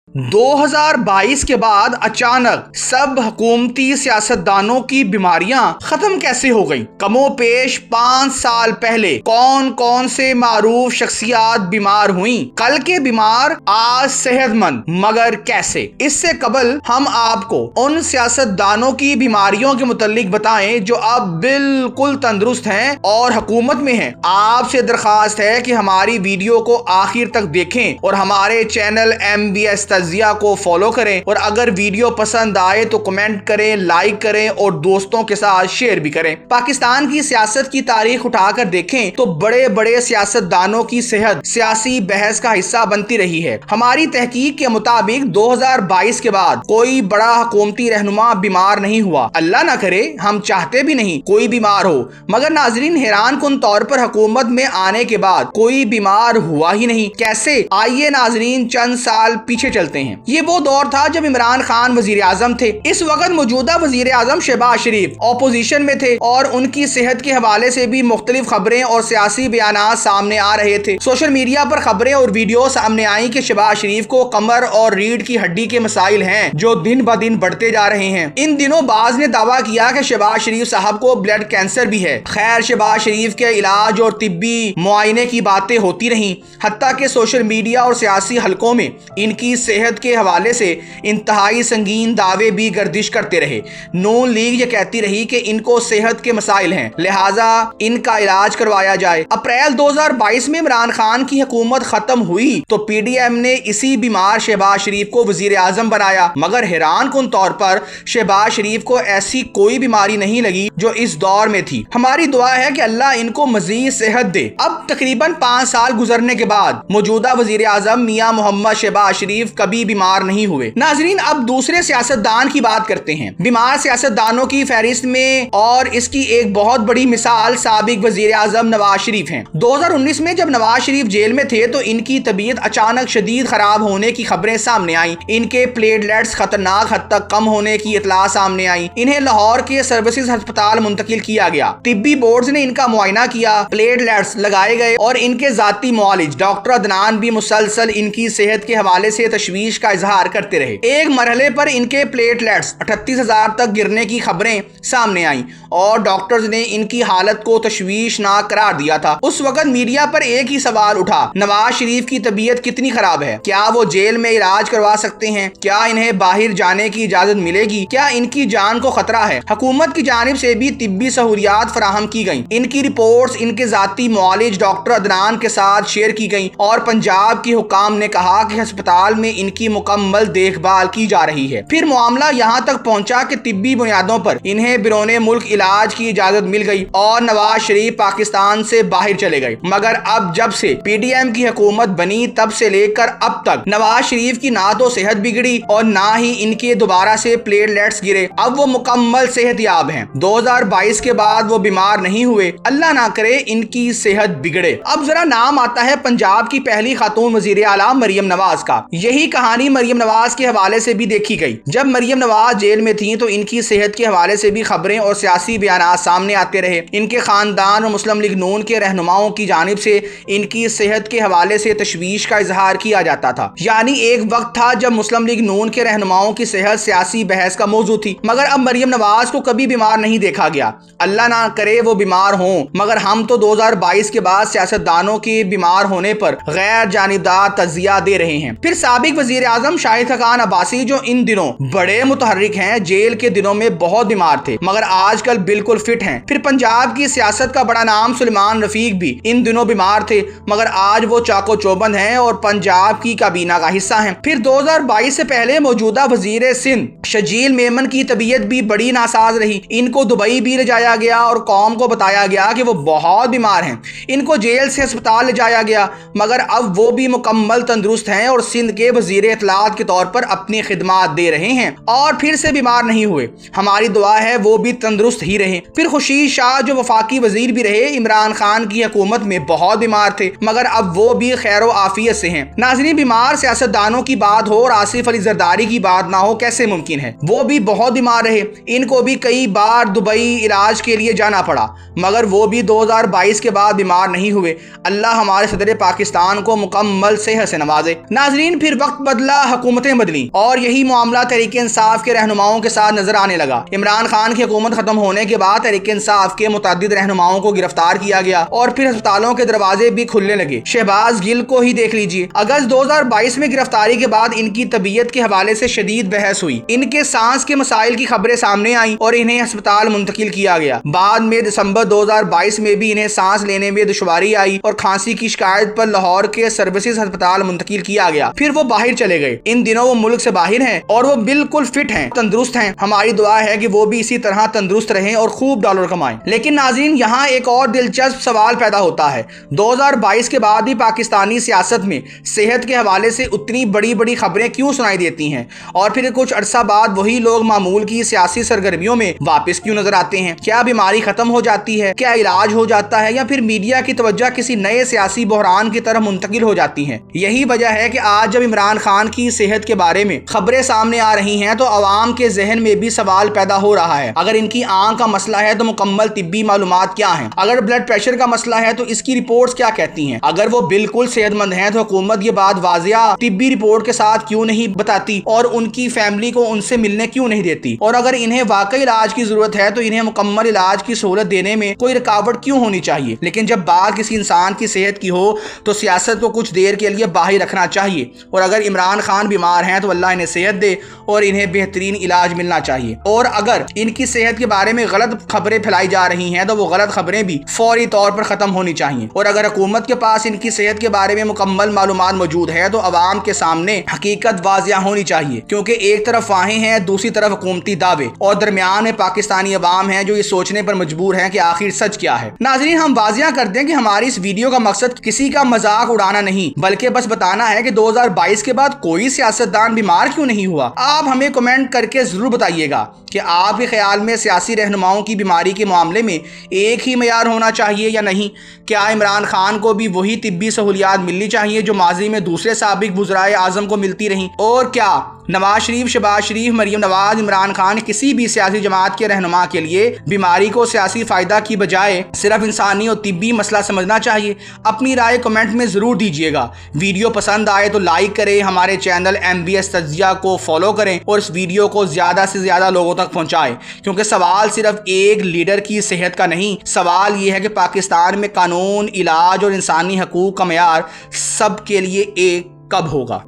2022 के बाद अचानक सब हुकूमती सियासतदानों की बीमारियां खत्म कैसे हो गईं? कमोपेश 5 साल पहले कौन कौन से मारूफ शख्सियात बीमार हुईं? कल के बीमार आज सेहतमंद, मगर कैसे? इससे कबल हम आपको उन सियासतदानों की बीमारियों के मुतल्लिक बताएं जो अब बिल्कुल तंदुरुस्त हैं और हुकूमत में हैं। आपसे दरखास्त है कि हमारी वीडियो को आखिर तक देखें और हमारे चैनल MBS तजिया को फॉलो करें, और अगर वीडियो पसंद आए तो कमेंट करें, लाइक करें और दोस्तों के साथ शेयर भी करें। पाकिस्तान की सियासत की तारीख उठाकर देखें तो बड़े बड़े सियासतदानों की सेहत सियासी बहस का हिस्सा बनती रही है। हमारी तहकीक के मुताबिक 2022 के बाद कोई बड़ा हुकूमती रहनुमा बीमार नहीं हुआ। अल्लाह ना करे, हम चाहते भी नहीं कोई बीमार हो, मगर नाजरीन हैरान कुन तौर पर हुकूमत में आने के बाद कोई बीमार हुआ ही नहीं। कैसे? आइए नाजरीन चंद साल पीछे चलते हैं। ये वो दौर था जब इमरान खान वजीर आजम थे। इस वक्त मौजूदा वजीर आजम शहबाज शरीफ ऑपोजिशन में थे और उनकी सेहत के हवाले से भी मुख्तलिफ खबरें और सियासी बयानात सामने आ रहे थे। सोशल मीडिया पर खबरें और वीडियो सामने आई कि शहबाज शरीफ को कमर और रीढ़ की हड्डी के मसाइल हैं जो दिन ब दिन बढ़ते जा रहे हैं। इन दिनों बाज ने दावा किया कि शहबाज शरीफ साहब को ब्लड कैंसर भी है। खैर, शहबाज शरीफ के इलाज और तिब्बी मुआयने की बातें होती रहीं, हत्ता कि सोशल मीडिया और सियासी हलकों में इनकी सेहत के हवाले से इंतहाई संगीन दावे भी गर्दिश करते रहे। नून लीग ये कहती रही कि इनको सेहत के मसाइल हैं, लिहाजा इनका इलाज करवाया जाए। अप्रैल 2022 में इमरान खान की हुकूमत खत्म हुई तो PDM ने इसी बीमार शहबाज शरीफ को वजीर आजम बनाया, मगर हैरान कुन तौर पर शहबाज शरीफ को ऐसी कोई बीमारी नहीं लगी जो इस दौर में थी। हमारी दुआ है कि अल्लाह इनको मजीद सेहत दे। अब तकरीबन 5 साल गुजरने के बाद मौजूदा वजीर आजम मियां मोहम्मद शहबाज शरीफ कभी बीमार नहीं हुए। नाजरीन, अब दूसरे सियासतदान की बात करते हैं। बीमार सियासतदानों की फहरिस्त में और इसकी एक बहुत बड़ी मिसाल साबिक वजीर आजम नवाज शरीफ हैं। 2019 में जब नवाज शरीफ जेल में थे तो इनकी तबीयत अचानक शदीद खराब होने की खबरें सामने आई। इनके प्लेटलेट्स खतरनाक हद तक कम होने की इतला सामने आई। इन्हें लाहौर के सर्विसेज अस्पताल मुंतकिल किया गया। तिब्बी बोर्ड ने इनका मुआयना किया, प्लेटलेट्स लगाए गए और इनके जाती मुआलिज डॉक्टर अदनान भी मुसलसल इनकी सेहत के हवाले से तशवीश का इजहार करते रहे। एक मरहले पर इनके प्लेटलेट्स 38,000 तक गिरने की खबरें सामने आई और डॉक्टर्स ने इनकी हालत को तशवीशनाक करार दिया था। उस वक्त मीडिया पर एक ही सवाल उठा, नवाज शरीफ की तबीयत कितनी खराब है? क्या वो जेल में इलाज करवा सकते हैं? क्या इन्हें बाहर जाने की इजाजत मिलेगी? क्या इनकी जान को खतरा है? हुकूमत की जानिब से भी तिब्बी सहूलियात फराहम की गई। इनकी रिपोर्ट्स इनके जाती मुआलिज डॉक्टर अदनान के साथ शेयर की गई और पंजाब की हुकाम ने कहा कि अस्पताल में इनकी मुकम्मल देखभाल की जा रही है। फिर मामला यहाँ तक पहुँचा कि तिब्बी बुनियादों पर इन्हें बिरोने मुल्क इलाज की इजाजत मिल गई और नवाज शरीफ पाकिस्तान से बाहर चले गए। मगर अब जब से PDM की हुकूमत बनी तब से लेकर अब तक नवाज शरीफ की ना तो सेहत बिगड़ी और ना ही इनके दोबारा से प्लेटलेट्स गिरे। अब वो मुकम्मल सेहतयाब हैं। 2022 के बाद वो बीमार नहीं हुए। अल्लाह ना करे इनकी सेहत बिगड़े। अब जरा नाम आता है पंजाब की पहली खातून वजीर आला मरियम नवाज का। यही कहानी मरियम नवाज के हवाले से भी देखी गई। जब मरियम नवाज जेल में थी तो इनकी सेहत के हवाले से भी खबरें और सियासी बयानात सामने आते रहे। इनके खानदान और मुस्लिम लीग नून के रहनुमाओं की जानिब से इनकी सेहत के हवाले से तशवीश का इजहार किया जाता था। यानी एक वक्त था जब मुस्लिम लीग नून के रहनुमाओं की सेहत सियासी बहस का मौजू थी, मगर अब मरियम नवाज को कभी बीमार नहीं देखा गया। अल्लाह ना करे वो बीमार हों, मगर हम तो 2022 के बाद सियासतदानों के बीमार होने पर गैर जानिबदार तजिया दे रहे हैं। फिर साबिक वजीर आजम शाहिद खान अब्बासी जो इन दिनों बड़े मुतहर्रिक हैं, जेल के दिनों में बहुत बीमार थे मगर आजकल बिल्कुल फिट हैं। फिर पंजाब की सियासत का बड़ा नाम सुलेमान रफीक भी इन दिनों बीमार थे मगर आज वो चाको चौबंद हैं और पंजाब की काबीना का हिस्सा हैं। फिर 2022 से पहले मौजूदा वजीर सिंध शजील मेमन की तबीयत भी बड़ी नासाज रही। इनको दुबई भी ले जाया गया और कौम को बताया गया कि वो बहुत बीमार हैं। इनको जेल से अस्पताल ले जाया गया मगर अब वो भी मुकम्मल तंदुरुस्त हैं और सिंध के वजीर इत्तलात के तौर पर अपनी खिदमात दे रहे हैं और फिर से बीमार नहीं हुए। हमारी दुआ है वो भी तंदुरुस्त ही रहे। फिर खुर्शीद शाह जो वफाकी वजीर भी रहे, इमरान खान की हुकूमत में बहुत बीमार थे मगर अब वो भी खैर आफियत से हैं। नाज़रीन, बीमार सियासतदानों की बात हो और आसिफ अली जरदारी की बात ना हो कैसे मुमकिन है? वो भी बहुत बीमार रहे। इनको भी कई बार दुबई इलाज के लिए जाना पड़ा मगर वो भी 2022 के बाद बीमार नहीं हुए। अल्लाह हमारे सदर पाकिस्तान को मुकम्मल सेहत से नवाजे। नाज़रीन, फिर वक्त वक्त बदला, हुकूमतें बदली और यही मामला तहरीक इंसाफ के रहनुमाओं के साथ नजर आने लगा। इमरान खान की हुकूमत खत्म होने के बाद तहरीक इंसाफ के मुतअद्दिद रहनुमाओं को गिरफ्तार किया गया और फिर अस्पतालों के दरवाजे भी खुलने लगे। शहबाज गिल को ही देख लीजिए, अगस्त 2022 में गिरफ्तारी के बाद इनकी तबीयत के हवाले से शदीद बहस हुई। इनके सांस के मसाइल की खबरें सामने आई और इन्हें अस्पताल मुंतकिल किया गया। बाद में दिसंबर 2022 में भी इन्हें सांस लेने में दुश्वारी आई और खांसी की शिकायत पर लाहौर के सर्विसेज अस्पताल मुंतकिल किया गया। फिर वो बाहर चले गए। इन दिनों वो मुल्क से बाहर हैं और वो बिल्कुल फिट हैं, तंदुरुस्त हैं। हमारी दुआ है कि वो भी इसी तरह तंदुरुस्त रहें और खूब डॉलर कमाएं। लेकिन नाज़रीन, यहाँ एक और दिलचस्प सवाल पैदा होता है, 2022 के बाद भी पाकिस्तानी सियासत में सेहत के हवाले से उतनी बड़ी बड़ी खबरें क्यों सुनाई देती हैं और फिर कुछ अरसा बाद वही लोग मामूल की सियासी सरगर्मियों में वापस क्यों नजर आते हैं? क्या बीमारी खत्म हो जाती है, क्या इलाज हो जाता है, या फिर मीडिया की तवज्जो किसी नए सियासी बहरान की तरफ मुंतकिल हो जाती है? यही वजह है कि आज जब इमरान खान की सेहत के बारे में खबरें सामने आ रही हैं तो अवाम के जहन में भी सवाल पैदा हो रहा है। अगर इनकी आंख का मसला है तो मुकम्मल तिब्बी मालूमात क्या है? अगर ब्लड प्रेशर का मसला है तो इसकी रिपोर्ट्स क्या कहती हैं? अगर वो बिल्कुल सेहतमंद हैं तो हुकूमत ये बात वाजिया तिब्बी रिपोर्ट के साथ क्यों नहीं बताती और उनकी फैमिली को उनसे मिलने क्यों नहीं देती? और अगर इन्हें वाकई इलाज की जरूरत है तो इन्हें मुकम्मल इलाज की सहूलत देने में कोई रुकावट क्यों होनी चाहिए? लेकिन जब बात किसी इंसान की सेहत की हो तो सियासत को कुछ देर के लिए बाहर रखना चाहिए। और अगर इमरान खान बीमार हैं तो अल्लाह इन्हें सेहत दे और इन्हें बेहतरीन इलाज मिलना चाहिए। और अगर इनकी सेहत के बारे में गलत खबरें फैलाई जा रही हैं तो वो गलत खबरें भी फौरी तौर पर खत्म होनी चाहिए। और अगर हुकूमत के पास इनकी सेहत के बारे में मुकम्मल मालूमात मौजूद है तो अवाम के सामने हकीकत वाजिया होनी चाहिए, क्योंकि एक तरफ फाहें हैं, दूसरी तरफ हुकूमती दावे और दरमियान में पाकिस्तानी अवाम है जो ये सोचने पर मजबूर है कि आखिर सच क्या है। नाज़रीन, हम वाजिया कर दें कि हमारी इस वीडियो का मकसद किसी का मजाक उड़ाना नहीं, बल्कि बस बताना है कि 2022 के बाद कोई सियासतदान बीमार क्यों नहीं हुआ। आप हमें कमेंट करके जरूर बताइएगा कि आपके ख्याल में सियासी रहनुमाओं की बीमारी के मामले में एक ही मयार होना चाहिए या नहीं? क्या इमरान खान को भी वही तिब्बी सहूलियात मिलनी चाहिए जो माजी में दूसरे साबिक वज़राए आज़म को मिलती रहीं? और क्या नवाज शरीफ, शहबाज शरीफ, मरियम नवाज, इमरान खान किसी भी सियासी जमात के रहनुमा के लिए बीमारी को सियासी फायदा की बजाय सिर्फ इंसानी और तिब्बी मसला समझना चाहिए? अपनी राय कमेंट में जरूर दीजिएगा। वीडियो पसंद आए तो लाइक करें, हमारे चैनल MBS तज्जिया को फॉलो करें और इस वीडियो को ज्यादा से ज्यादा लोगों तक पहुंचाएं, क्योंकि सवाल सिर्फ एक लीडर की सेहत का नहीं, सवाल ये है कि पाकिस्तान में कानून, इलाज और इंसानी हकूक का मयार सबके लिए एक कब होगा।